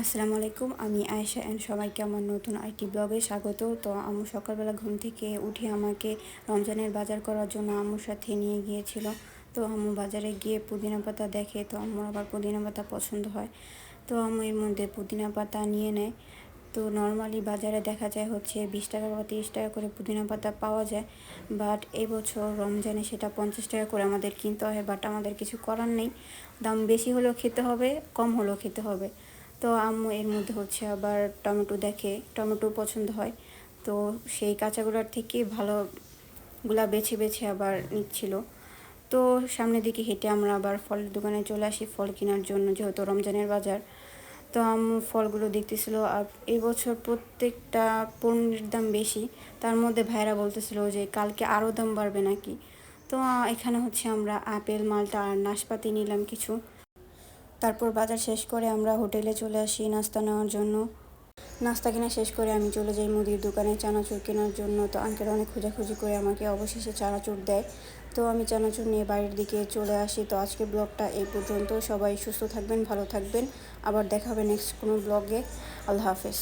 আসসালামু আলাইকুম, আমি আয়েশা অ্যান্ড সবাইকে আমার নতুন আরেকটি ব্লগে স্বাগত। তো আম্মু সকালবেলা ঘুম থেকে উঠে আমাকে রমজানের বাজার করার জন্য আম্মুর সাথে নিয়ে গিয়েছিল। তো আম্মু বাজারে গিয়ে পুদিনা পাতা দেখে, তো আম্মুর আবার পুদিনা পাতা পছন্দ হয়। তো আম্মু এর মধ্যে পুদিনা পাতা নিয়ে নেয়। তো নর্মালি বাজারে দেখা যায় হচ্ছে 20 টাকা বা 30 টাকা করে পুদিনা পাতা পাওয়া যায়, বাট এবছর রমজানে সেটা 50 টাকা করে আমাদের কিনতে হয়। বাট আমাদের কিছু করার নেই, দাম বেশি হলেও খেতে হবে, কম হলেও খেতে হবে। তো আম্মু এর মধ্যে হচ্ছে আবার টমেটো দেখে, টমেটো পছন্দ হয়। তো সেই কাঁচাগুলোর থেকে ভালোগুলা বেছে বেছে আবার নিচ্ছিল। তো সামনের দিকে হেঁটে আমরা আবার ফলের দোকানে চলে আসি ফল কেনার জন্য, যেহেতু রমজানের বাজার। তো আম্মু ফলগুলো দেখতেছিল। আর এবছর প্রত্যেকটা পণ্যের দাম বেশি। তার মধ্যে ভাইরা বলতেছিল যে কালকে আরও দাম বাড়বে নাকি। তো এখানে হচ্ছে আমরা আপেল, মালটা আর নাশপাতি নিলাম কিছু। তারপর বাজার শেষ করে আমরা হোটেলে চলে আসি নাস্তা নেওয়ার জন্য। নাস্তা কেনা শেষ করে আমি চলে যাই মুদির দোকানে চানাচুর কেনার জন্য। তো আঙ্কেল অনেক খোঁজাখুঁজি করে আমাকে অবশেষে চানাচুর দেয়। তো আমি চানাচুর নিয়ে বাড়ির দিকে চলে আসি। তো আজকের ব্লগটা এই পর্যন্ত। সবাই সুস্থ থাকবেন, ভালো থাকবেন। আবার দেখা হবে নেক্সট কোনো ব্লগে। আল্লাহ হাফেজ।